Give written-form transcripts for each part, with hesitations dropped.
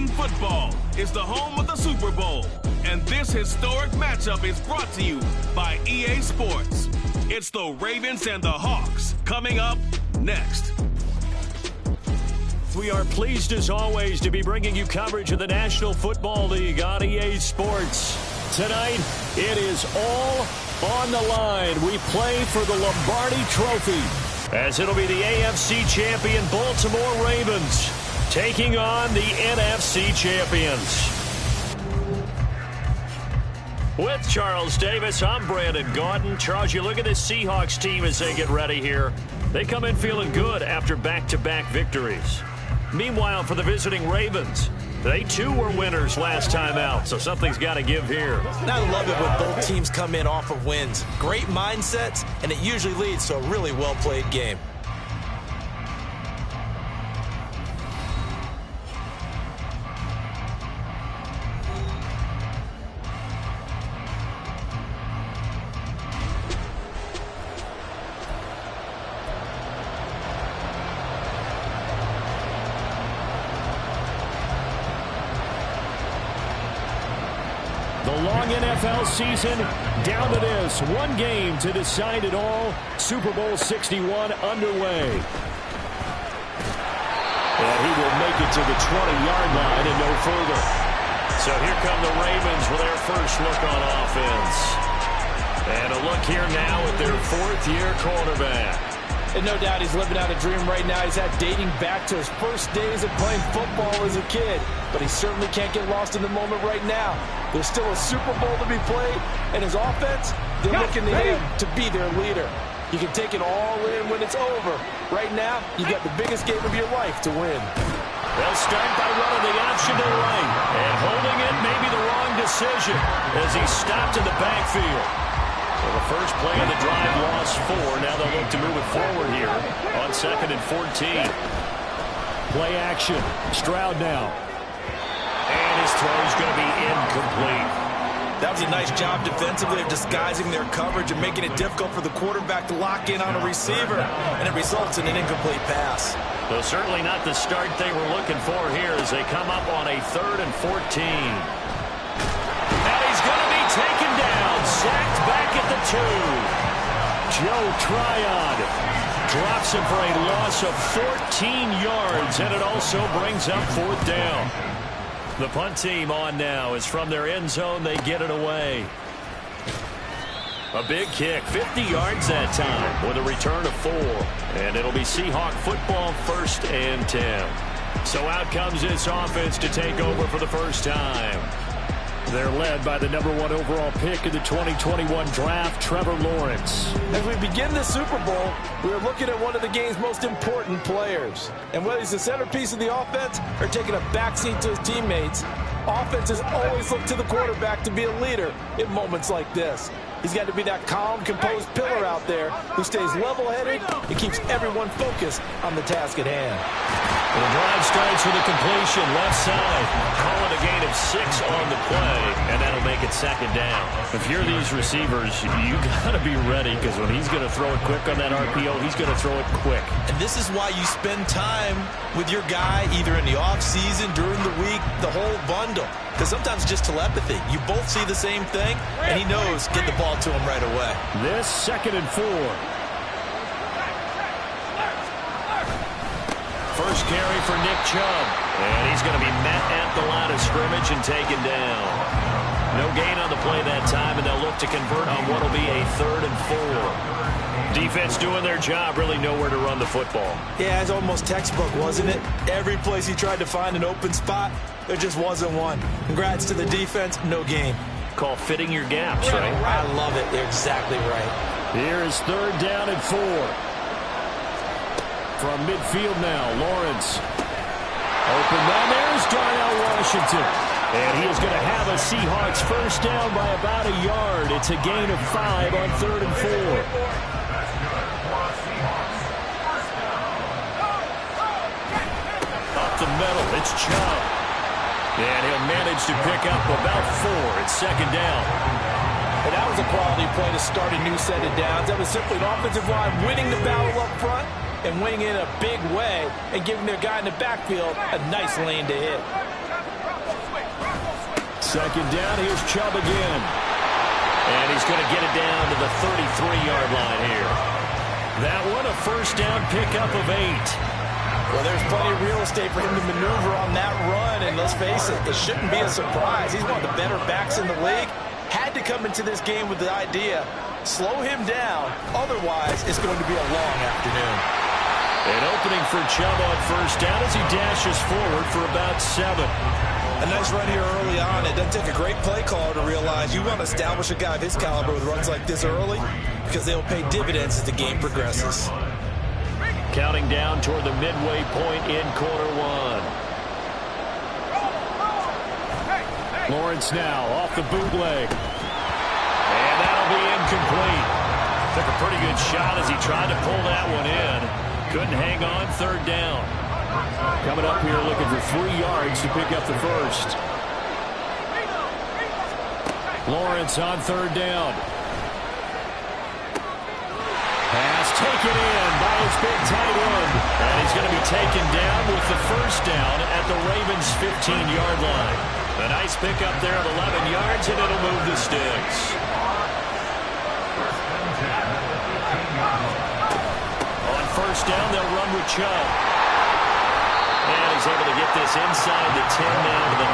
Madden football is the home of the Super Bowl, and this historic matchup is brought to you by EA Sports. It's the Ravens and the Hawks coming up next. We are pleased as always to be bringing you coverage of the National Football League on EA Sports. Tonight, it is all on the line. We play for the Lombardi Trophy, as it'll be the AFC champion Baltimore Ravens taking on the NFC champions. With Charles Davis, I'm Brandon Gaudin. Charles, you look at this Seahawks team as they get ready here. They come in feeling good after back-to-back victories. Meanwhile, for the visiting Ravens, they too were winners last time out, so something's got to give here. And I love it when both teams come in off of wins. Great mindsets, and it usually leads to a really well-played game. NFL season, down to this. One game to decide it all. Super Bowl 61 underway. And he will make it to the 20-yard line and no further. So here come the Ravens with their first look on offense. And a look here now at their fourth-year quarterback. And no doubt he's living out a dream right now. He's had dating back to his first days of playing football as a kid. But he certainly can't get lost in the moment right now. There's still a Super Bowl to be played, and his offense, they're looking to him to be their leader. You can take it all in when it's over. Right now, you got the biggest game of your life to win. They'll start by running the option to the right. And holding it may be the wrong decision as he stopped in the backfield. Well, the first play of the drive lost 4. Now they'll look to move it forward here on 2nd and 14. Play action. Stroud now. And his throw's going to be incomplete. That was a nice job defensively of disguising their coverage and making it difficult for the quarterback to lock in on a receiver. And it results in an incomplete pass. Though certainly not the start they were looking for here as they come up on a 3rd and 14. And he's going to be taken down. Sacked back at the 2. Joe Tryon drops him for a loss of 14 yards, and it also brings up 4th down. The punt team on now is from their end zone. They get it away. A big kick, 50 yards that time with a return of 4. And it'll be Seahawk football 1st and 10. So out comes this offense to take over for the first time. They're led by the #1 overall pick in the 2021 draft, Trevor Lawrence. As we begin the Super Bowl, we're looking at one of the game's most important players. And whether he's the centerpiece of the offense or taking a backseat to his teammates, offenses always look to the quarterback to be a leader in moments like this. He's got to be that calm, composed pillar out there who stays level-headed and keeps everyone focused on the task at hand. The drive starts with a completion left side. Calling a gain of 6 on the play, and that'll make it 2nd down. If you're these receivers, you got to be ready because when he's going to throw it quick on that RPO, he's going to throw it quick. And this is why you spend time with your guy either in the offseason, during the week, the whole bundle. Because sometimes just telepathy. You both see the same thing, and he knows get the ball to him right away. This 2nd and 4. First carry for Nick Chubb. And he's going to be met at the line of scrimmage and taken down. No gain on the play that time, and they'll look to convert on what will be a 3rd and 4. Defense doing their job, really nowhere to run the football. Yeah, it's almost textbook, wasn't it? Every place he tried to find an open spot, there just wasn't one. Congrats to the defense, no gain. Call fitting your gaps, right? I love it. You're exactly right. Here is 3rd down and 4. From midfield now, Lawrence. Open down, there's Darnell Washington. And he is going to have a Seahawks first down by about a yard. It's a gain of 5 on 3rd and 4. Up the middle, it's Chubb. And he'll manage to pick up about 4. It's 2nd down. And that was a quality play to start a new set of downs. That was simply an offensive line winning the battle up front and winning in a big way and giving their guy in the backfield a nice lane to hit. second down. Here's Chubb again. And he's going to get it down to the 33-yard line here. That one, a first down pickup of 8. Well, there's plenty of real estate for him to maneuver on that run, and let's face it, it shouldn't be a surprise. He's one of the better backs in the league. Had to come into this game with the idea, slow him down, otherwise it's going to be a long afternoon. An opening for Chubb on first down as he dashes forward for about 7. A nice run here early on. It doesn't take a great play caller to realize you want to establish a guy of his caliber with runs like this early because they'll pay dividends as the game progresses. Counting down toward the midway point in quarter 1. Lawrence now off the bootleg. And that'll be incomplete. Took a pretty good shot as he tried to pull that one in. Couldn't hang on third down. Coming up here looking for 3 yards to pick up the first. Lawrence on third down. Pass taken in by his big tight end. And he's going to be taken down with the first down at the Ravens' 15-yard line. A nice pickup there of 11 yards, and it'll move the sticks. On first down, they'll run with Chubb. And he's able to get this inside the 10 down to the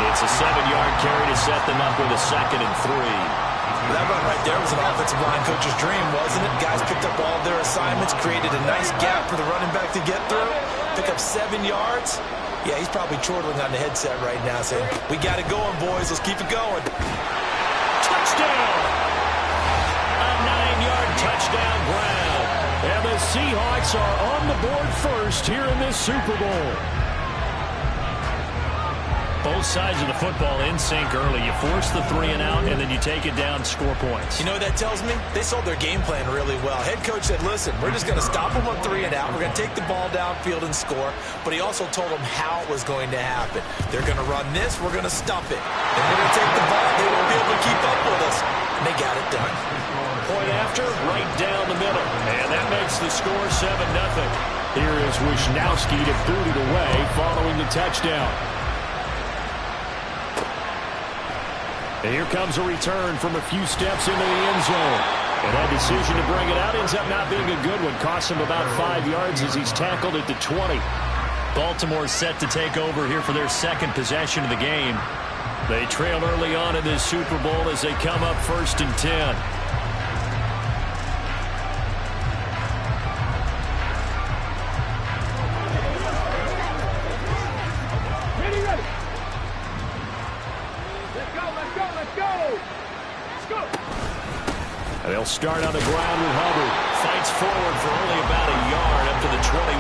9. It's a 7-yard carry to set them up with a 2nd and 3. That run right there was an offensive line coach's dream, wasn't it? Guys picked up all their assignments, created a nice gap for the running back to get through, pick up 7 yards. Yeah, he's probably chortling on the headset right now saying, we got it going, boys. Let's keep it going. Touchdown! A 9-yard touchdown grab. And the Seahawks are on the board first here in this Super Bowl. Both sides of the football in sync early. You force the 3 and out, and then you take it down, score points. You know what that tells me? They sold their game plan really well. Head coach said, listen, we're just going to stop them on 3 and out. We're going to take the ball downfield and score. But he also told them how it was going to happen. They're going to run this. We're going to stump it. And we're going to take the ball. They won't be able to keep up with us. And they got it done. Point after, right down the middle. And that makes the score 7-0. Here is Wisnowski to boot it away following the touchdown. And here comes a return from a few steps into the end zone. And that decision to bring it out ends up not being a good one. Costs him about 5 yards as he's tackled at the 20. Baltimore set to take over here for their 2nd possession of the game. They trail early on in this Super Bowl as they come up 1st and 10. And they'll start on the ground with Hubbard. Fights forward for only about a yard up to the 21.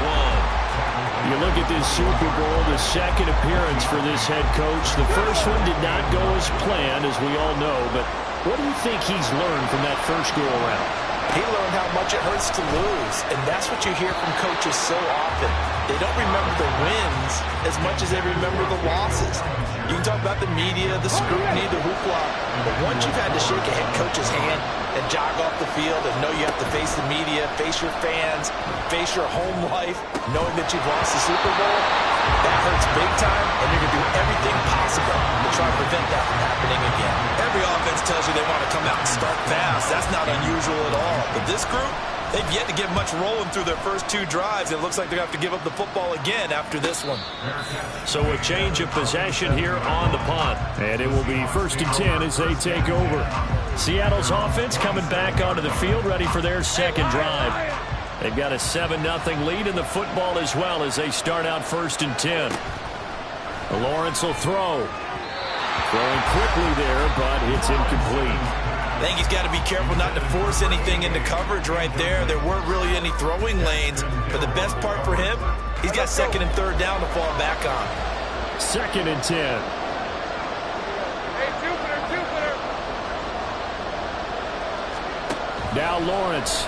You look at this Super Bowl, the 2nd appearance for this head coach. The first one did not go as planned, as we all know. But what do you think he's learned from that first go-around? He learned how much it hurts to lose, and that's what you hear from coaches so often. They don't remember the wins as much as they remember the losses. You can talk about the media, the scrutiny, the hoopla, but once you've had to shake a head coach's hand and jog off the field and know you have to face the media, face your fans, face your home life, knowing that you've lost the Super Bowl, that hurts big time, and you're going to do everything possible to try to prevent that from happening again. Every offense tells you they want to come out and start fast. That's not unusual at all. But this group, they've yet to get much rolling through their first 2 drives. It looks like they're going to have to give up the football again after this one. So a change of possession here on the punt. And it will be 1st and 10 as they take over. Seattle's offense coming back onto the field, ready for their 2nd drive. They've got a 7-0 lead in the football as well as they start out 1st and 10. Lawrence will throw. Throwing quickly there, but it's incomplete. I think he's got to be careful not to force anything into coverage right there. There weren't really any throwing lanes. But the best part for him, he's got 2nd and 3rd down to fall back on. 2nd and 10. Hey, Jupiter. Now Lawrence.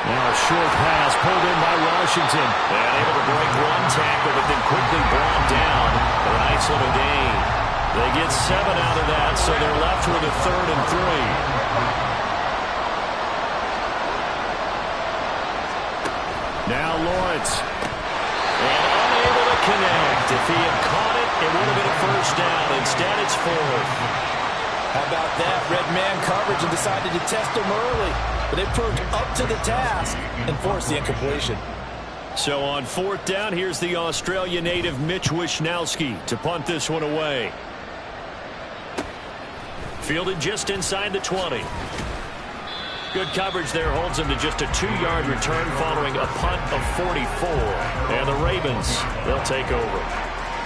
Now a short pass pulled in by Washington. And able to break one tackle, but then quickly brought down. A nice little gain. They get 7 out of that, so they're left with a 3rd and 3. Now Lawrence. And unable to connect. If he had caught it, It would have been a first down. Instead, it's fourth. How about that? Red man coverage and decided to test him early. But they proved up to the task and forced the incompletion. So on fourth down, here's the Australia native Mitch Wishnowsky to punt this one away. Fielded just inside the 20. Good coverage there holds him to just a 2-yard return following a punt of 44. And the Ravens, they'll take over.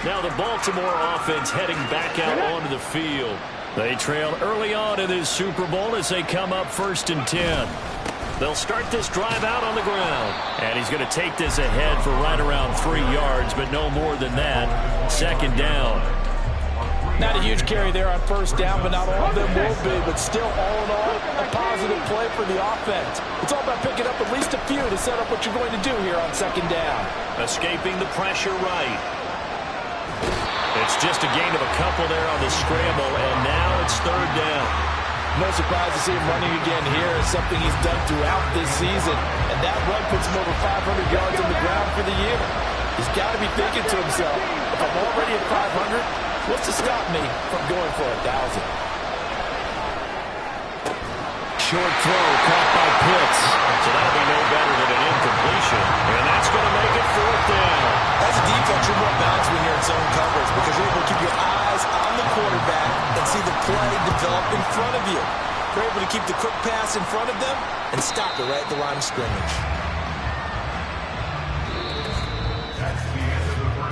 Now the Baltimore offense heading back out onto the field. They trail early on in this Super Bowl as they come up 1st and 10. They'll start this drive out on the ground. And he's going to take this ahead for right around 3 yards, but no more than that. 2nd down. Not a huge carry there on first down, but not all of them will be. But still, all in all, a positive play for the offense. It's all about picking up at least a few to set up what you're going to do here on 2nd down. Escaping the pressure right. It's just a gain of a couple there on the scramble, and now it's 3rd down. No surprise to see him running again here. It's something he's done throughout this season. And that run puts him over 500 yards on the ground for the year. He's got to be thinking to himself, if I'm already at 500, what's to stop me from going for 1,000? Short throw caught by Pitts. So that'll be no better than an incompletion. And that's going to make it 4th down. As a defense, you're more balanced when you're in zone coverage because you're able to keep your eyes on the quarterback and see the play develop in front of you. You're able to keep the quick pass in front of them and stop it right at the line of scrimmage.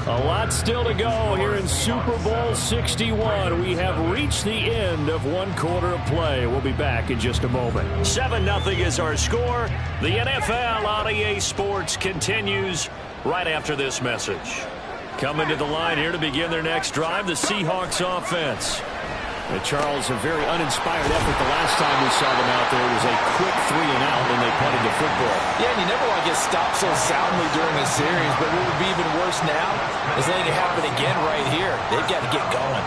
A lot still to go here in Super Bowl 61. We have reached the end of 1 quarter of play. We'll be back in just a moment. 7-0 is our score. The NFL on EA Sports continues right after this message. Coming to the line here to begin their next drive, the Seahawks offense. And Charles, a very uninspired effort the last time we saw them out there. It was a quick 3-and-out when they punted the football. Yeah, and you never want to get stopped so soundly during a series, but what would be even worse now is letting it happen again right here. They've got to get going.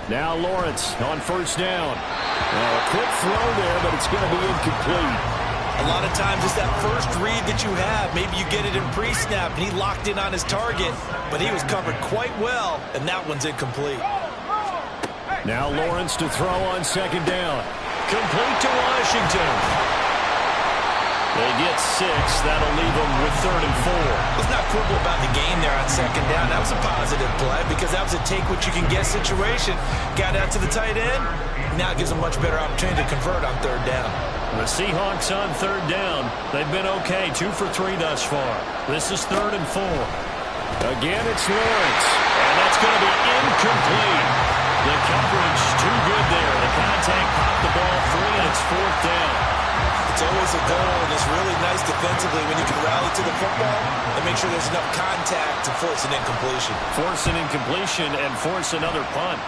Now Lawrence on first down. Now a quick throw there, but it's going to be incomplete. A lot of times it's that first read that you have. Maybe you get it in pre-snap, and he locked in on his target, but he was covered quite well, and that one's incomplete. Now Lawrence to throw on 2nd down. Complete to Washington. They get 6. That'll leave them with 3rd and 4. Let's not quibble about the gain there on 2nd down. That was a positive play because that was a take-what-you-can-get situation. Got out to the tight end. Now it gives them a much better opportunity to convert on 3rd down. The Seahawks on 3rd down. They've been okay, 2 for 3 thus far. This is 3rd and 4. Again, it's Lawrence. And that's going to be incomplete. The coverage too good there. The contact popped the ball free, and it's 4th down. It's always a goal, and it's really nice defensively when you can rally to the football and make sure there's enough contact to force an incompletion. Force an incompletion and force another punt.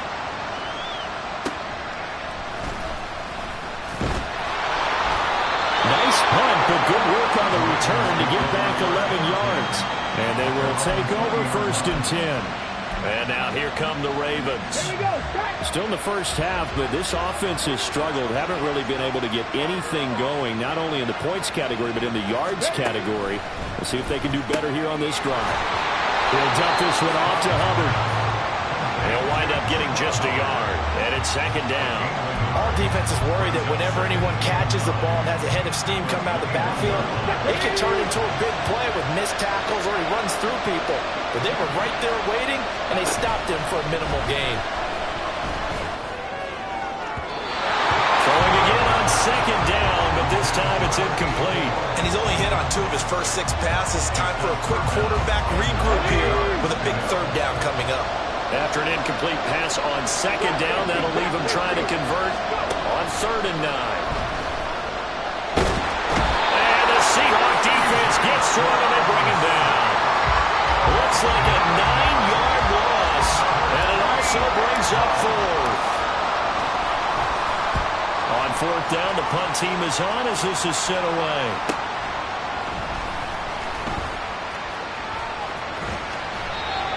Nice punt, but good work on the return to get back 11 yards. And they will take over 1st and 10. And now here come the Ravens. Still in the first half, but this offense has struggled. Haven't really been able to get anything going, not only in the points category, but in the yards category. We'll see if they can do better here on this drive. He'll dump this one off to Hubbard. He'll wind up getting just a yard, and it's 2nd down. Our defense is worried that whenever anyone catches the ball and has a head of steam come out of the backfield, it can turn into a big play with missed tackles or he runs through people. But they were right there waiting, and they stopped him for a minimal gain. Throwing again on 2nd down, but this time it's incomplete. And he's only hit on 2 of his first 6 passes. Time for a quick quarterback regroup here with a big 3rd down coming up. After an incomplete pass on 2nd down, that'll leave him trying to convert on 3rd and 9. And the Seahawk defense gets to him, and they bring him down. Looks like a 9-yard loss, and it also brings up 4th. On 4th down, the punt team is on as this is sent away.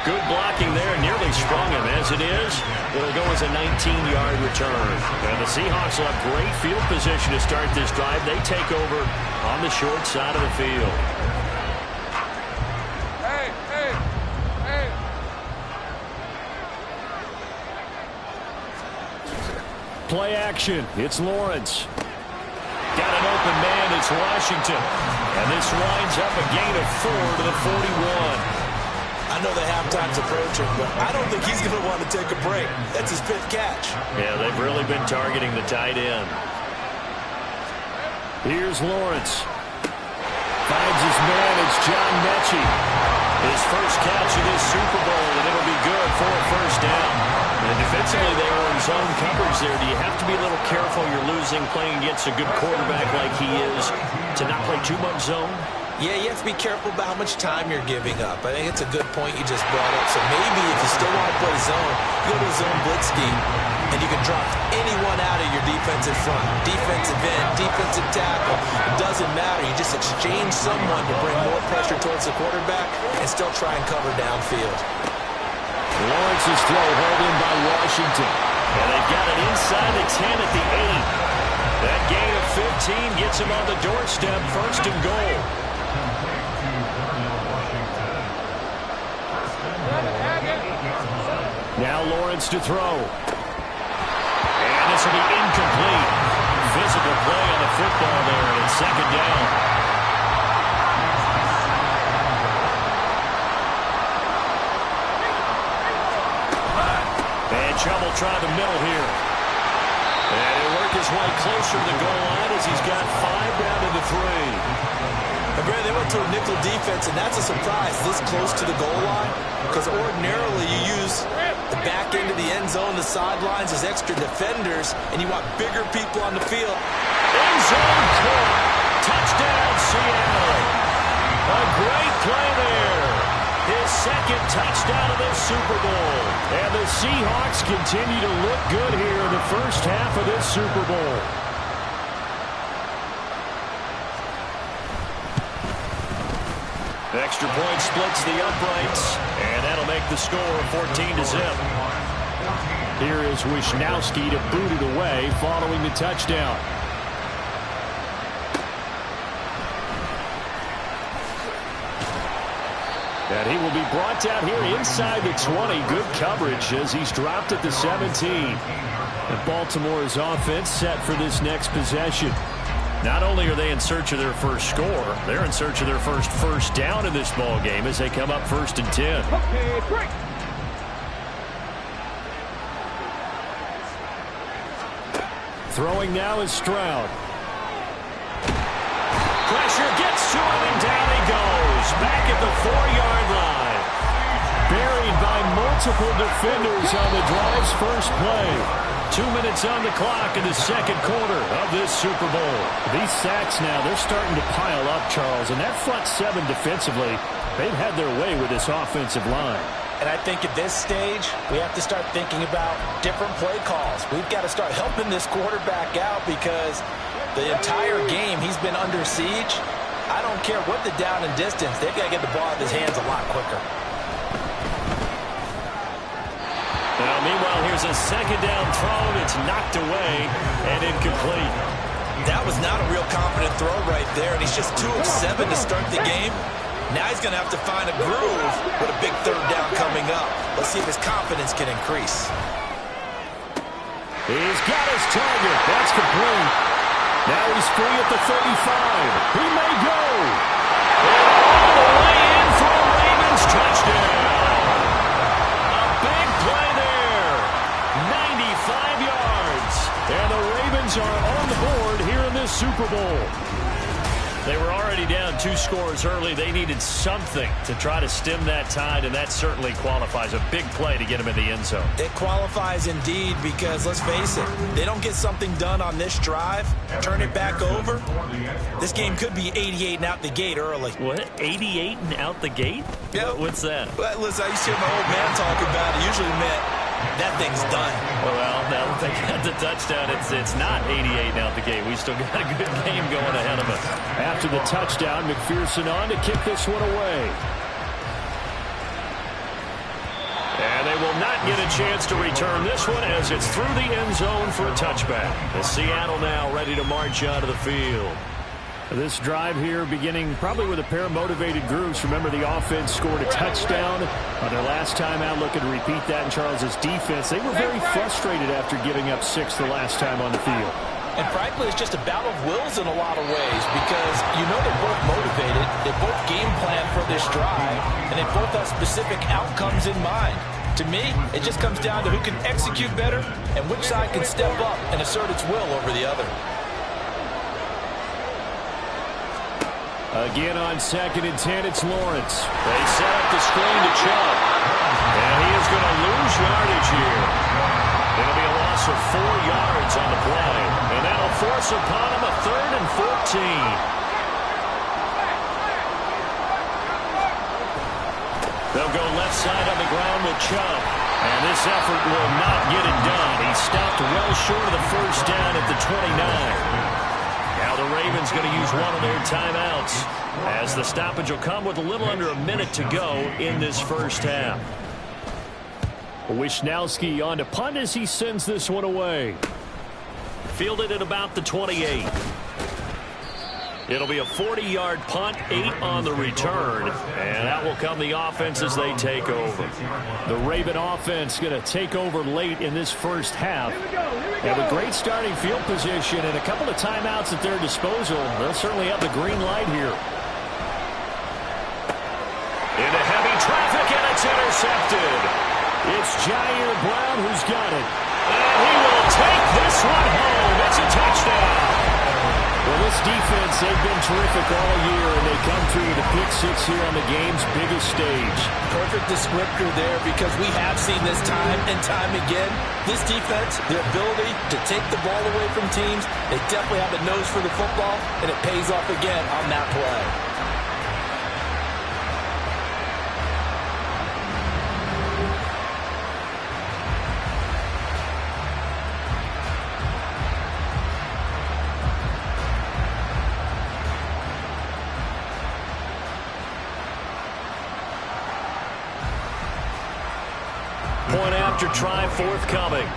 Good blocking there, nearly sprung him. As it is, it'll go as a 19-yard return. And the Seahawks will have great field position to start this drive. They take over on the short side of the field. Play action. It's Lawrence. Got an open man. It's Washington. And this winds up a gain of 4 to the 41. I know the halftime's approaching, but I don't think he's going to want to take a break. That's his 5th catch. Yeah, they've really been targeting the tight end. Here's Lawrence. Finds his man. It's John Mechie. His first catch of this Super Bowl, and it'll be good for a first down. And defensively, they were in zone coverage there. Do you have to be a little careful? You're losing playing against a good quarterback like he is to not play too much zone? Yeah, you have to be careful about how much time you're giving up. I think it's a good point you just brought up. So maybe if you still want to play zone, go to a zone blitz scheme, and you can drop anyone out of your defensive front. Defensive end, defensive tackle. It doesn't matter. You just exchange someone to bring more pressure towards the quarterback and still try and cover downfield. Lawrence's throw held in by Washington. And they've got it inside the 10 at the 8. That gain of 15 gets him on the doorstep, 1st and goal. Now Lawrence to throw. And this will be incomplete. Physical play on the football there, and it's 2nd down. And Chubb will try the middle here. And he'll work his way closer to the goal line as he's got 5 down to the 3. And Brad, they went to a nickel defense, and that's a surprise this close to the goal line, because ordinarily you use the back end of the end zone, the sidelines as extra defenders, and you want bigger people on the field. End zone caught. Touchdown, Seattle. A great play there. His 2nd touchdown of this Super Bowl. And the Seahawks continue to look good here in the first half of this Super Bowl. Extra point splits the uprights, and that'll make the score 14-0. Here is Wisnowski to boot it away following the touchdown. And he will be brought down here inside the 20. Good coverage as he's dropped at the 17. And Baltimore's offense set for this next possession. Not only are they in search of their first score, they're in search of their first down in this ball game as they come up 1st and 10. Okay, break. Throwing now is Stroud. Pressure gets to him, and down he goes. Back at the 4-yard line. Buried by multiple defenders on the drive's first play. 2 minutes on the clock in the 2nd quarter of this Super Bowl. These sacks now, they're starting to pile up, Charles. And that front 7 defensively, they've had their way with this offensive line. And I think at this stage, we have to start thinking about different play calls. We've got to start helping this quarterback out because the entire game he's been under siege. I don't care what the down and distance. They've got to get the ball out of his hands a lot quicker. Now, meanwhile, here's a 2nd down throw. It's knocked away and incomplete. That was not a real confident throw right there, and he's just 2 of 7 to start the game. Now he's going to have to find a groove with a big 3rd down coming up. Let's see if his confidence can increase. He's got his target. That's complete. Now he's free at the 35. He may go. And all the way in for a Ravens touchdown. A big play there. 95 yards. And the Ravens are on the board here in this Super Bowl. They were already down 2 scores early. They needed something to try to stem that tide, and that certainly qualifies. A big play to get them in the end zone. It qualifies indeed because, let's face it, they don't get something done on this drive, turn it back over, this game could be 88 and out the gate early. What? 88 and out the gate? Yeah. What's that? Well, listen, I used to hear my old man talk about it. Usually meant that thing's done. Well, now that they got the touchdown, it's not 88 out the gate. We still got a good game going ahead of us. After the touchdown, McPherson on to kick this one away. will not get a chance to return this one as it's through the end zone for a touchback. And Seattle now ready to march onto the field. This drive here beginning probably with a pair of motivated groups. Remember, the offense scored a touchdown on their last time out, looking to repeat that in Charles's defense. They were very frustrated after giving up 6 the last time on the field. And frankly, it's just a battle of wills in a lot of ways because you know they're both motivated, they both game plan for this drive, and they both have specific outcomes in mind. To me, it just comes down to who can execute better and which side can step up and assert its will over the other. Again on 2nd and 10, it's Lawrence. They set up the screen to Chubb. And he is going to lose yardage here. It'll be a loss of 4 yards on the play. And that'll force upon him a 3rd and 14. They'll go left side on the ground with Chubb. And this effort will not get it done. He stopped well short of the first down at the 29. Now the Ravens going to use one of their timeouts as the stoppage will come with a little under a minute to go in this first half. Wisnowski on to punt as he sends this one away. Fielded at about the 28. It'll be a 40-yard punt, 8 on the return, and that will come the offense as they take over. The Raven offense going to take over late in this first half. They have a great starting field position and a couple of timeouts at their disposal. They'll certainly have the green light here. Into heavy traffic, and it's intercepted. It's Jair Brown who's got it. And he will take this one home. It's a touchdown. Well, this defense, they've been terrific all year, and they come through with a pick 6 here on the game's biggest stage. Perfect descriptor there because we have seen this time and time again. This defense, their ability to take the ball away from teams, they definitely have a nose for the football, and it pays off again on that play. Point after try forthcoming.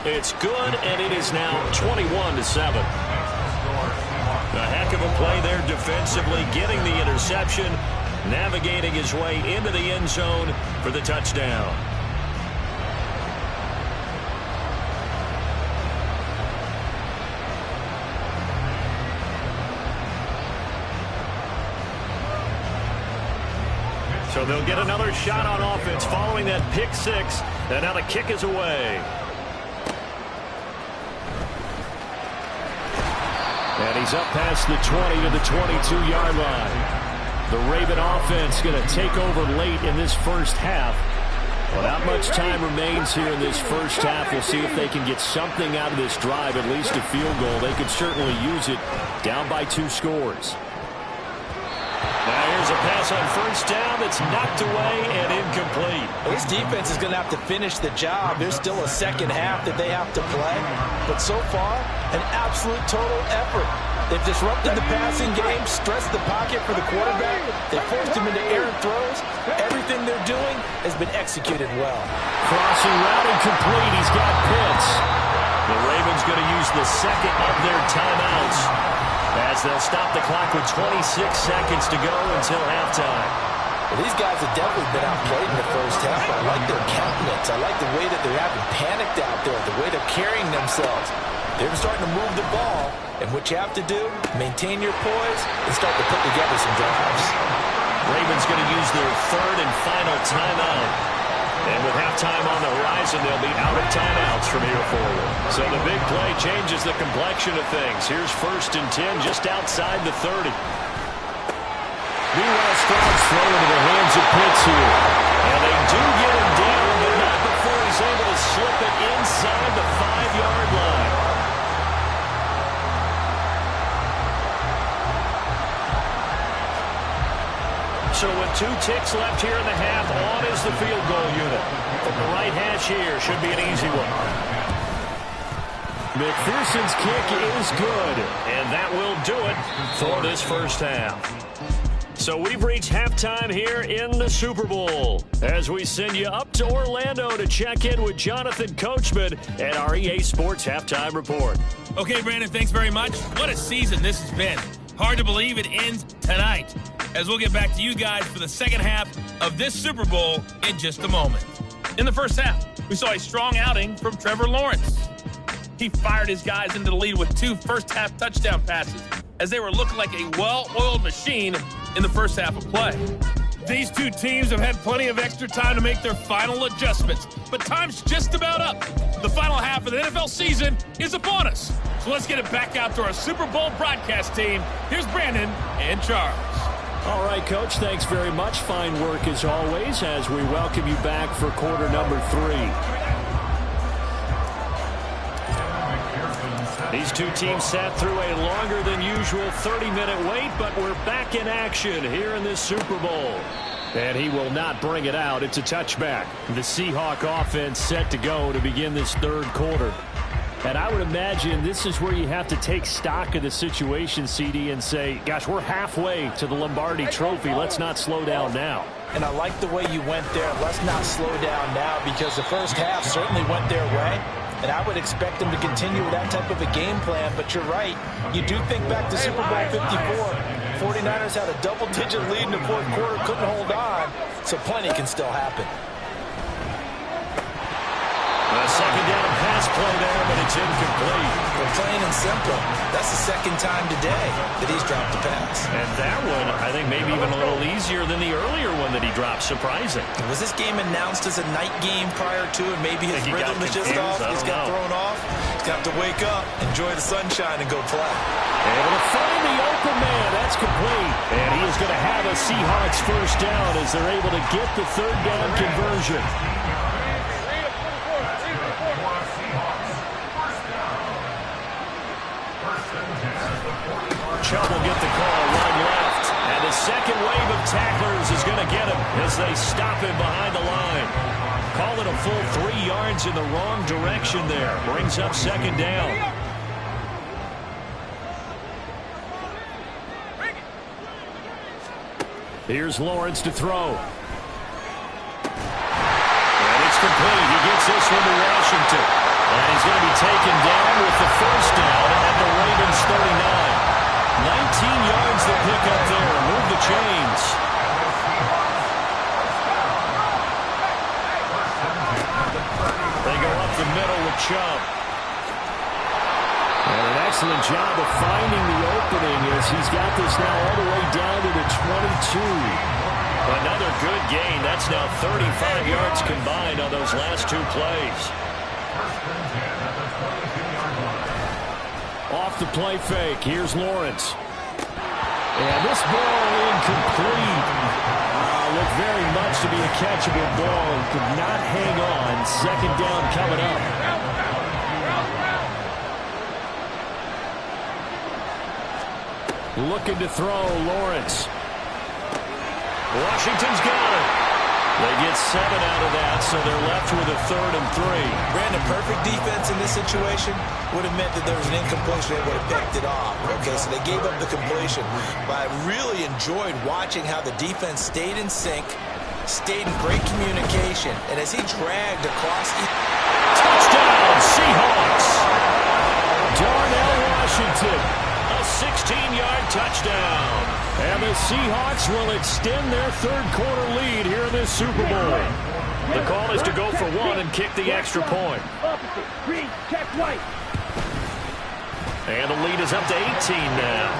It's good, and it is now 21-7. A heck of a play there defensively, getting the interception, navigating his way into the end zone for the touchdown. So they'll get another shot on offense following that pick 6. And now the kick is away. And he's up past the 20 to the 22-yard line. The Raven offense going to take over late in this first half. Well, not much time remains here in this first half. We'll see if they can get something out of this drive, at least a field goal. They could certainly use it down by 2 scores. Now here's a pass on first down that's knocked away and incomplete. Well, this defense is going to have to finish the job. There's still a second half that they have to play. But so far, an absolute total effort. They've disrupted the passing game, stressed the pocket for the quarterback. They forced him into errant throws. Everything they're doing has been executed well. Crossing route incomplete. He's got Pitts. The Ravens going to use the second of their timeouts as they'll stop the clock with 26 seconds to go until halftime. Well, these guys have definitely been outplayed in the first half. I like their countenance. I like the way that they're having panicked out there, the way they're carrying themselves. They're starting to move the ball, and what you have to do, maintain your poise and start to put together some drives. Ravens going to use their third and final timeout. And with halftime on the horizon, they'll be out of timeouts from here forward. So the big play changes the complexion of things. Here's 1st and 10 just outside the 30. Meanwhile, Stroud's throw into the hands of Pitts here. And they do get him down, but not before he's able to slip it inside the 5-yard line. So with 2 ticks left here in the half, on is the field goal unit. From the right hash here, should be an easy one. McPherson's kick is good. And that will do it for this first half. So we've reached halftime here in the Super Bowl as we send you up to Orlando to check in with Jonathan Coachman at our EA Sports Halftime Report. Okay, Brandon, thanks very much. What a season this has been. Hard to believe it ends tonight, as we'll get back to you guys for the second half of this Super Bowl in just a moment. In the first half, we saw a strong outing from Trevor Lawrence. He fired his guys into the lead with 2 first-half touchdown passes as they were looking like a well-oiled machine in the first half of play. These two teams have had plenty of extra time to make their final adjustments, but time's just about up. The final half of the NFL season is upon us. So let's get it back out to our Super Bowl broadcast team. Here's Brandon and Charles. All right, Coach, thanks very much. Fine work as always as we welcome you back for quarter number 3. These two teams sat through a longer than usual 30-minute wait, but we're back in action here in this Super Bowl. And he will not bring it out. It's a touchback. The Seahawk offense set to go to begin this third quarter. And I would imagine this is where you have to take stock of the situation, CD, and say, gosh, we're halfway to the Lombardi Trophy. Let's not slow down now. And I like the way you went there. Let's not slow down now, because the first half certainly went their way. And I would expect them to continue with that type of a game plan. But you're right. You do think back to Super Bowl 54. 49ers had a double-digit lead in the fourth quarter, couldn't hold on. So plenty can still happen. A second down pass play there, but it's incomplete. Well, plain and simple, that's the second time today that he's dropped the pass. And that one, I think, maybe even a little easier than the earlier one that he dropped. Surprising. Was this game announced as a night game prior to, and maybe his rhythm is just off? He's got thrown off. He's got to wake up, enjoy the sunshine, and go play. Able to find the open man. That's complete. And he is going to have a Seahawks first down as they're able to get the third down conversion. Chubb will get the call, one left. And the second wave of tacklers is going to get him as they stop him behind the line. Call it a full 3 yards in the wrong direction there. Brings up second down. Here's Lawrence to throw. And it's complete. He gets this one to Washington. And he's going to be taken down with the first down at the Ravens 39. 19 yards to pick up there. Move the chains. They go up the middle with Chubb. And an excellent job of finding the opening as he's got this now all the way down to the 22. Another good gain. That's now 35 yards combined on those last 2 plays. Off the play fake. Here's Lawrence. And this ball incomplete. Looked very much to be a catchable ball. Could not hang on. Second down coming up. Looking to throw, Lawrence. Washington's got it. They get 7 out of that, so they're left with a 3rd and 3. Brandon, perfect defense in this situation would have meant that there was an incompletion. They would have picked it off. Okay, so they gave up the completion. But I really enjoyed watching how the defense stayed in sync, stayed in great communication, and as he dragged across... Touchdown, Seahawks! Darnell Washington. A 16-yard touchdown. And the Seahawks will extend their third quarter lead here in this Super Bowl. The call is to go for 1 and kick the extra point. And the lead is up to 18 now.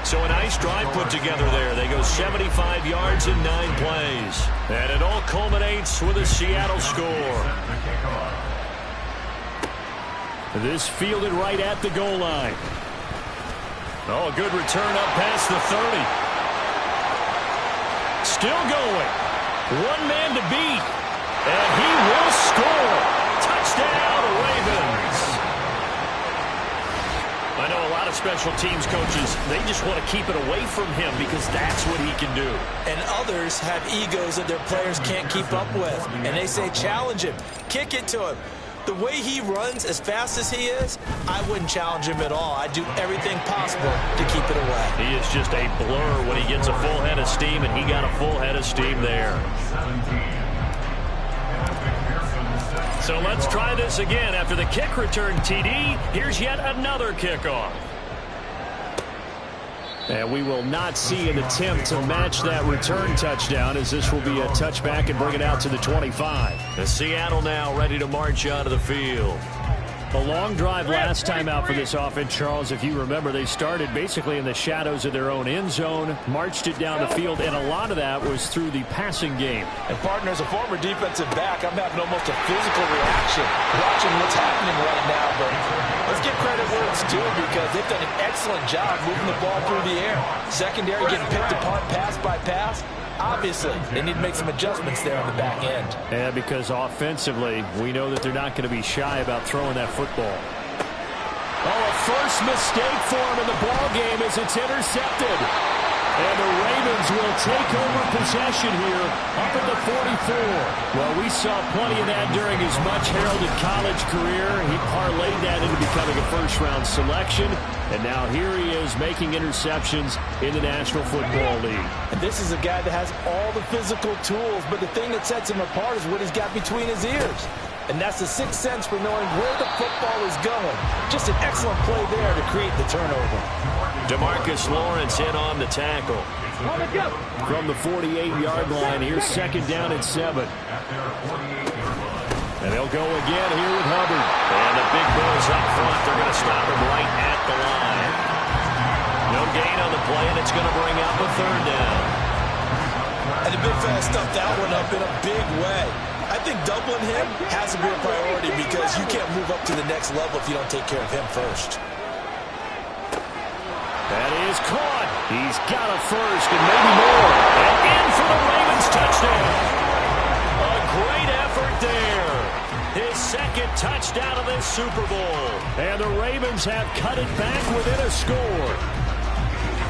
So a nice drive put together there. They go 75 yards in 9 plays. And it all culminates with a Seattle score. This fielded right at the goal line. Oh, a good return up past the 30. Still going. 1 man to beat. And he will score. Touchdown, Ravens. I know a lot of special teams coaches, they just want to keep it away from him because that's what he can do. And others have egos that their players can't keep up with. And they say, challenge him. Kick it to him. The way he runs as fast as he is, I wouldn't challenge him at all. I'd do everything possible to keep it away. He is just a blur when he gets a full head of steam, and he got a full head of steam there. So let's try this again. After the kick return TD, here's yet another kickoff. And we will not see an attempt to match that return touchdown, as this will be a touchback and bring it out to the 25. The Seattle now ready to march onto the field. A long drive last time out for this offense, Charles. If you remember, they started basically in the shadows of their own end zone, marched it down the field, and a lot of that was through the passing game. And partner, as a former defensive back, I'm having almost a physical reaction watching what's happening right now. But let's give credit where it's due, because they've done an excellent job moving the ball through the air. Secondary getting picked apart pass by pass. Obviously, they need to make some adjustments there on the back end. Yeah, because offensively, we know that they're not going to be shy about throwing that football. Oh, a first mistake for him in the ball game as it's intercepted. And the Ravens will take over possession here up at the 44. Well, we saw plenty of that during his much-heralded college career. He parlayed that into becoming a first-round selection. And now here he is making interceptions in the National Football League. And this is a guy that has all the physical tools, but the thing that sets him apart is what he's got between his ears. And that's the sixth sense for knowing where the football is going. Just an excellent play there to create the turnover. DeMarcus Lawrence in on the tackle. From the 48-yard line, here's second down and 7. And they'll go again here with Hubbard. And the big boys up front, they're going to stop him right at the line. No gain on the play, and it's going to bring up a third down. And the big fella stuffed that one up in a big way. I think doubling him has to be a priority, because you can't move up to the next level if you don't take care of him first. That is caught. He's got a first and maybe more. And in for the Ravens touchdown. A great effort there. His second touchdown of this Super Bowl. And the Ravens have cut it back within a score.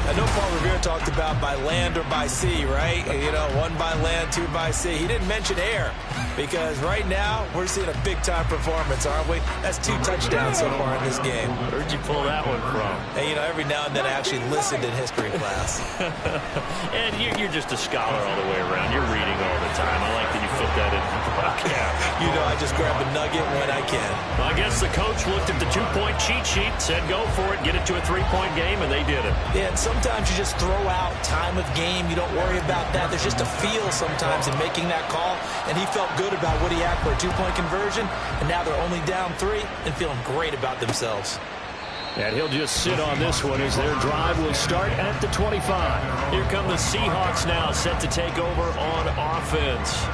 I know Paul Revere talked about by land or by sea, right? You know, 1 by land, 2 by sea. He didn't mention air, because right now we're seeing a big-time performance, aren't we? That's 2 touchdowns so far in this game. Where'd you pull that one from? And, you know, every now and then I actually listened in history class. And you're just a scholar all the way around. You're reading all the time. I like that you fit that in the podcast. You know, I just grab a nugget when I can. Well, I guess the coach looked at the 2-point cheat sheet, said go for it, get it to a 3-point game, and they did it. Yeah, and sometimes you just throw out time of game. You don't worry about that. There's just a feel sometimes in making that call, and he felt good about what he had for a 2-point conversion, and now they're only down 3 and feeling great about themselves. And he'll just sit on this one as their drive will start at the 25. Here come the Seahawks now, set to take over on offense.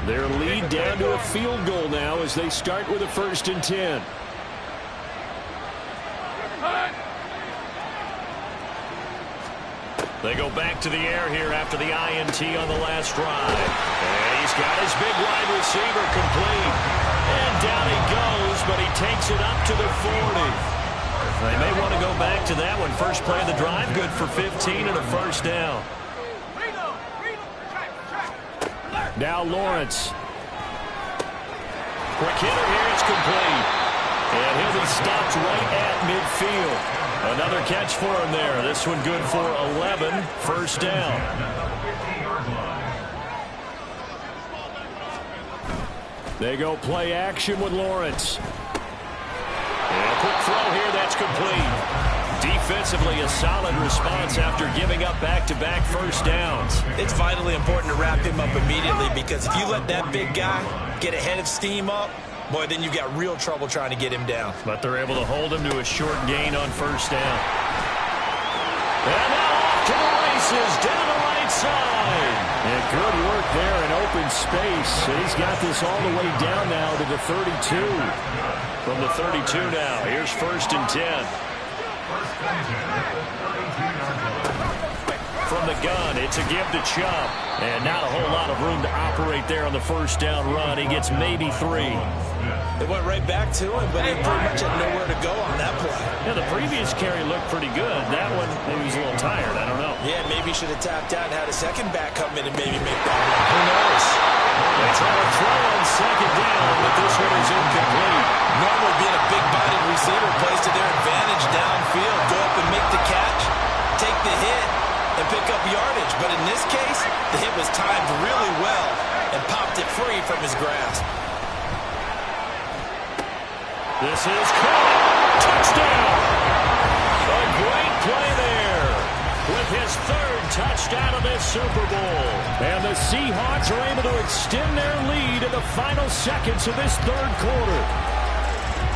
Their lead down to a field goal now as they start with a 1st and 10. They go back to the air here after the INT on the last drive. And he's got his big wide receiver complete. And down he goes, but he takes it up to the 40. They may want to go back to that one. First play of the drive, good for 15 and a 1st down. Now Lawrence. Quick hitter here, it's complete. And he'll be stopped right at midfield. Another catch for him there. This one good for 11. 1st down. They go play action with Lawrence. And a quick throw here, that's complete. Defensively, a solid response after giving up back-to-back 1st downs. It's vitally important to wrap him up immediately, because if you let that big guy get a head of steam up, boy, then you've got real trouble trying to get him down. But they're able to hold him to a short gain on 1st down. And now off to the races, down the right side. And good work there in open space. He's got this all the way down now to the 32. From the 32 now, here's 1st and 10. From the gun, it's a give to Chubb. And not a whole lot of room to operate there on the 1st down run. He gets maybe 3. They went right back to him, but he pretty much had nowhere to go on that play. Yeah, the previous carry looked pretty good. That one, maybe he was a little tired. I don't know. Yeah, maybe he should have tapped out and had a second back come in and maybe make that one. Who knows? They try to throw on 2nd down, but this one is incomplete. This is caught. Touchdown. A great play there with his third touchdown of this Super Bowl. And the Seahawks are able to extend their lead in the final seconds of this third quarter.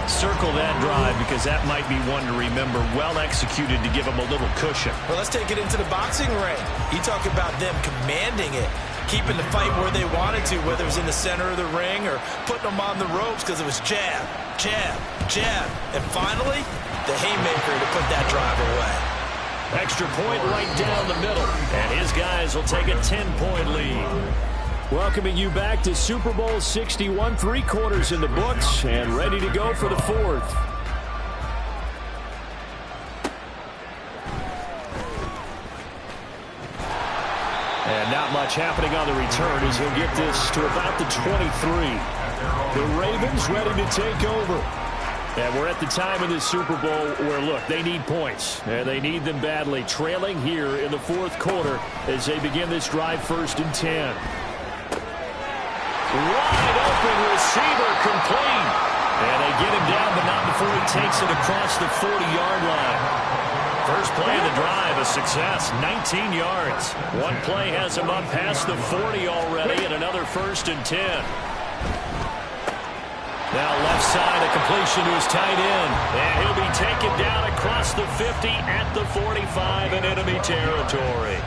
Circle that drive because that might be one to remember. Well executed to give them a little cushion. Well, let's take it into the boxing ring. You talk about them commanding it, keeping the fight where they wanted to, whether it was in the center of the ring or putting them on the ropes because it was jab, jab, jab. And finally, the haymaker to put that drive away. Extra point right down the middle. And his guys will take a 10-point lead. Welcoming you back to Super Bowl 61, 3 quarters in the books, and ready to go for the fourth. And not much happening on the return as he'll get this to about the 23. The Ravens ready to take over. And we're at the time in this Super Bowl where, look, they need points. And they need them badly, trailing here in the fourth quarter as they begin this drive 1st and 10. Wide open receiver complete. And they get him down, but not before he takes it across the 40-yard line. First play of the drive, a success, 19 yards. One play has him up past the 40 already, and another 1st and 10. Now left side, a completion to his tight end. And he'll be taken down across the 50 at the 45 in enemy territory.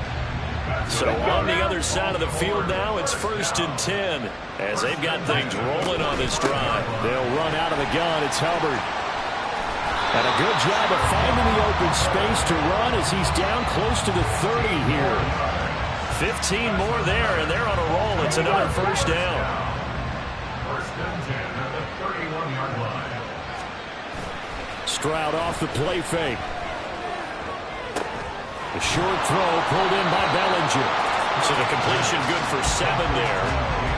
So on the other side of the field now, it's 1st and 10 as they've got things rolling on this drive. They'll run out of the gun. It's Hubbard. And a good job of finding the open space to run as he's down close to the 30 here. 15 more there, and they're on a roll. It's another 1st down. 1st and 10 at the 31-yard line. Stroud off the play fake. A short throw pulled in by Bellinger. So the completion good for 7 there,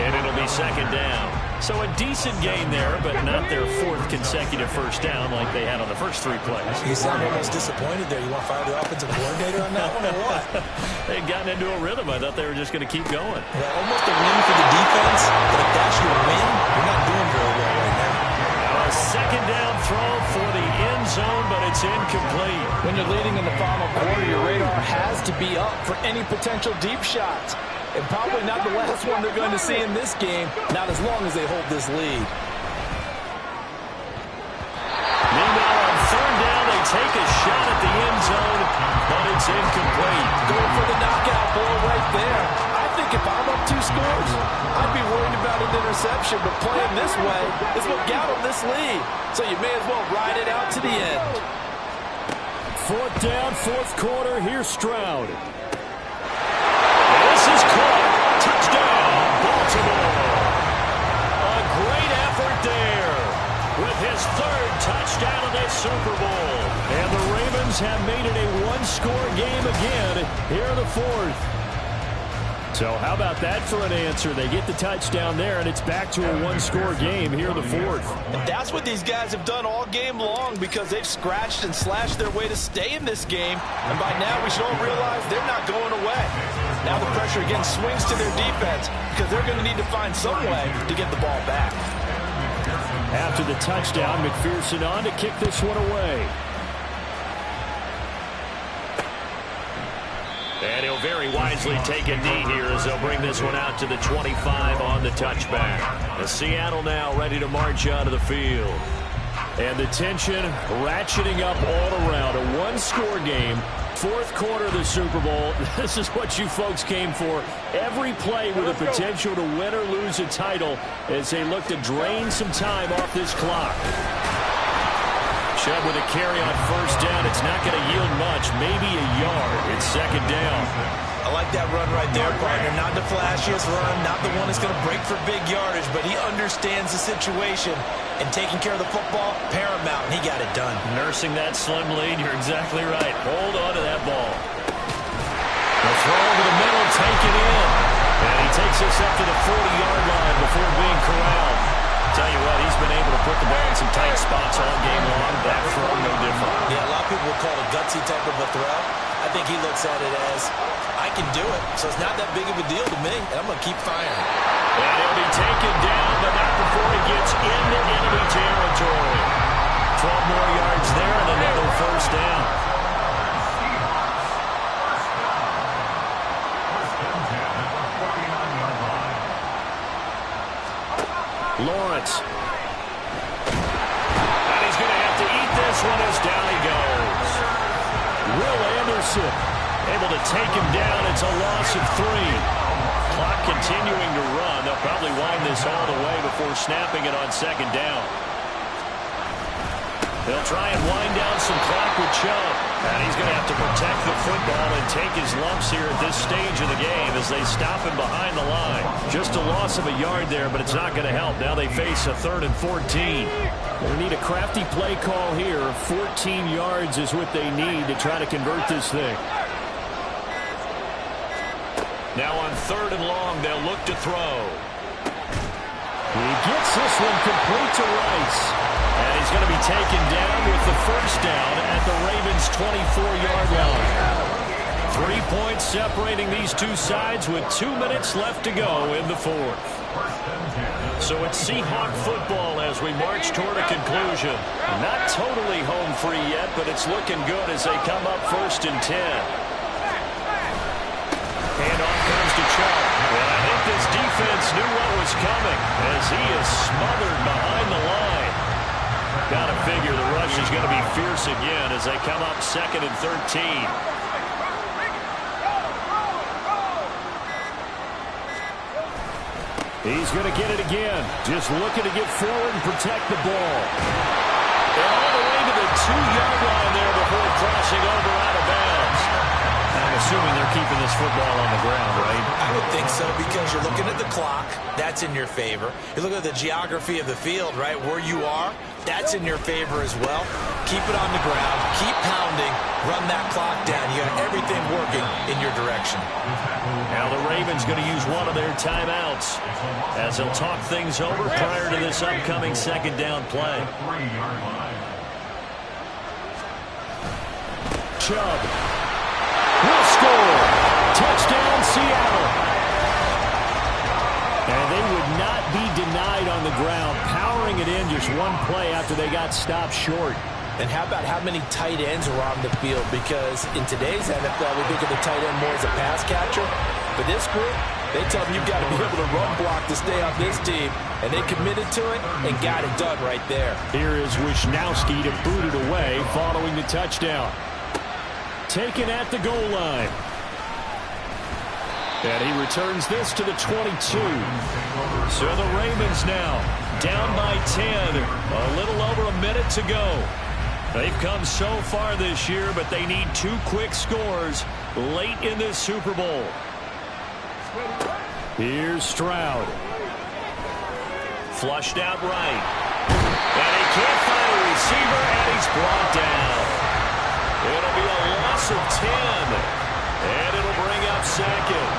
and it'll be 2nd down. So a decent gain there, but not their 4th consecutive 1st down like they had on the first 3 plays. You sound almost disappointed there. You want to fire the offensive coordinator on that one or what? They'd gotten into a rhythm. I thought they were just going to keep going. Yeah, almost a win for the defense, but if that's your win, you're not doing very well right now. A 2nd down throw for the end zone, but it's incomplete. When you're leading in the final quarter, your radar has to be up for any potential deep shots. And probably not the last one they're going to see in this game, not as long as they hold this lead. Meanwhile, on 3rd down, they take a shot at the end zone, but it's incomplete. Going for the knockout blow right there. I think if I'm up 2 scores, I'd be worried about an interception, but playing this way is what got them this lead. So you may as well ride it out to the end. 4th down, 4th quarter. Here's Stroud. This is caught. Touchdown, Baltimore. A great effort there with his 3rd touchdown of this Super Bowl. And the Ravens have made it a 1-score game again here in the 4th. So how about that for an answer? They get the touchdown there, and it's back to a 1-score game here in the 4th. And that's what these guys have done all game long because they've scratched and slashed their way to stay in this game. And by now, we should all realize they're not going away. Now the pressure again swings to their defense because they're going to need to find some way to get the ball back. After the touchdown, McPherson on to kick this one away. And he'll very wisely take a knee here as they'll bring this one out to the 25 on the touchback. The Seattle now ready to march out of the field. And the tension ratcheting up all around. A 1-score game. 4th quarter of the Super Bowl. This is what you folks came for. Every play with the potential to win or lose a title as they look to drain some time off this clock. Chubb with a carry on 1st down. It's not going to yield much, maybe a yard. It's 2nd down. I like that run right there, partner. Not the flashiest run, not the one that's going to break for big yardage, but he understands the situation, and taking care of the football, paramount, and he got it done. Nursing that slim lead, you're exactly right. Hold on to that ball. The throw over the middle, taken in. And he takes us up to the 40-yard line before being corralled. Tell you what, he's been able to put the ball in some tight spots all game long. That throw, no different. Yeah, a lot of people will call it a gutsy type of a throw. I think he looks at it as, I can do it, so it's not that big of a deal to me, and I'm going to keep firing. And he'll be taken down, but not before he gets into enemy territory. this one is down he goes. Will Anderson able to take him down. It's a loss of 3. Clock continuing to run. They'll probably wind this all the way before snapping it on second down. They'll try and wind down some clock with Chubb. And he's going to have to protect the football and take his lumps here at this stage of the game as they stop him behind the line. Just a loss of a yard there, but it's not going to help. Now they face a 3rd and 14. They need a crafty play call here. 14 yards is what they need to try to convert this thing. Now on 3rd and long, they'll look to throw. He gets this one complete to Rice. And he's going to be taken down with the first down at the Ravens' 24-yard line. 3 points separating these two sides with 2 minutes left to go in the 4th. So it's Seahawk football as we march toward a conclusion. Not totally home free yet, but it's looking good as they come up 1st and 10. Handoff comes to Chubb. And I think this defense knew what was coming as he is smothered behind the line. Got to figure the rush is going to be fierce again as they come up 2nd and 13. He's going to get it again. Just looking to get forward and protect the ball. And all the way to the 2-yard line there before crossing over out of bounds. I'm assuming they're keeping this football on the ground, right? I would think so because you're looking at the clock. That's in your favor. You look at the geography of the field, right, where you are. That's in your favor as well. Keep it on the ground. Keep pounding. Run that clock down. You got everything working in your direction. Now the Ravens going to use one of their timeouts as they'll talk things over prior to this upcoming 2nd down play. Chubb will score. Touchdown, Seattle. And they would not be denied on the ground, powering it in just one play after they got stopped short. And how about how many tight ends are on the field? Because in today's NFL, we think of the tight end more as a pass catcher. But this group, they tell them you've got to be able to run block to stay on this team. And they committed to it and got it done right there. Here is Wisnowski to boot it away following the touchdown. Taken at the goal line. And he returns this to the 22. So the Ravens now down by 10. A little over a minute to go. They've come so far this year, but they need 2 quick scores late in this Super Bowl. Here's Stroud. Flushed out right. And he can't find a receiver, and he's brought down. It'll be a loss of 10. And it'll bring up 2nd.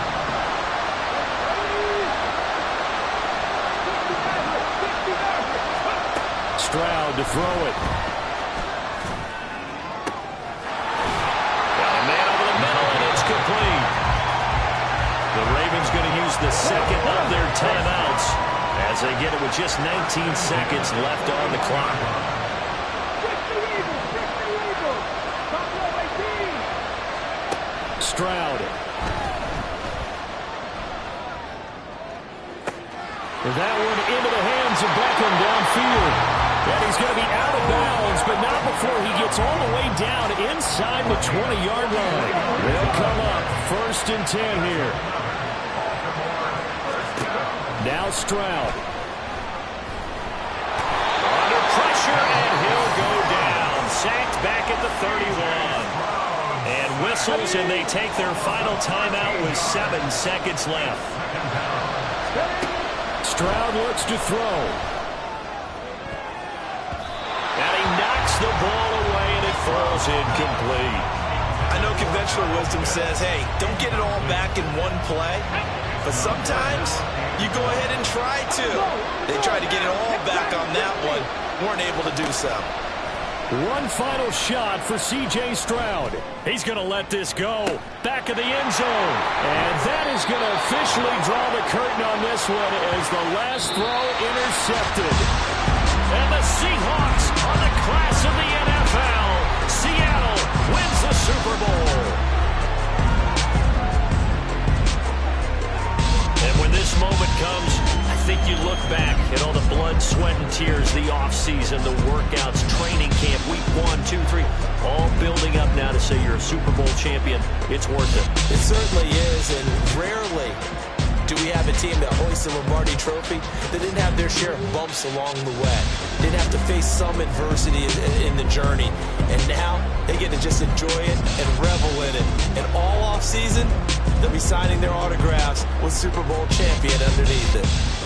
Stroud to throw it. Got a man over the middle, and it's complete. The Ravens going to use the 2nd of their timeouts as they get it with just 19 seconds left on the clock. Stroud. That one into the hands of Beckham downfield. And he's going to be out of bounds, but not before he gets all the way down inside the 20-yard line. They'll come up 1st and 10 here. Now Stroud. Under pressure, and he'll go down. Sacked back at the 31. And whistles, and they take their final timeout with 7 seconds left. Stroud looks to throw. And he knocks the ball away, and it falls incomplete. I know conventional wisdom says, hey, don't get it all back in one play. But sometimes you go ahead and try to. They tried to get it all back on that one. Weren't able to do so. One final shot for C.J. Stroud. He's going to let this go. Back of the end zone. And that is going to officially draw the curtain on this one as the last throw intercepted. And the Seahawks are the class of the NFL. Seattle wins the Super Bowl. And when this moment comes, I think you look back at all the blood, sweat, and tears the offense offseason, the workouts, training camp, week 1, 2, 3, all building up now to say you're a Super Bowl champion. It's worth it. It certainly is, and rarely do we have a team that hoists the Lombardi Trophy that didn't have their share of bumps along the way, didn't have to face some adversity in the journey, and now they get to just enjoy it and revel in it. And all offseason, they'll be signing their autographs with Super Bowl champion underneath it.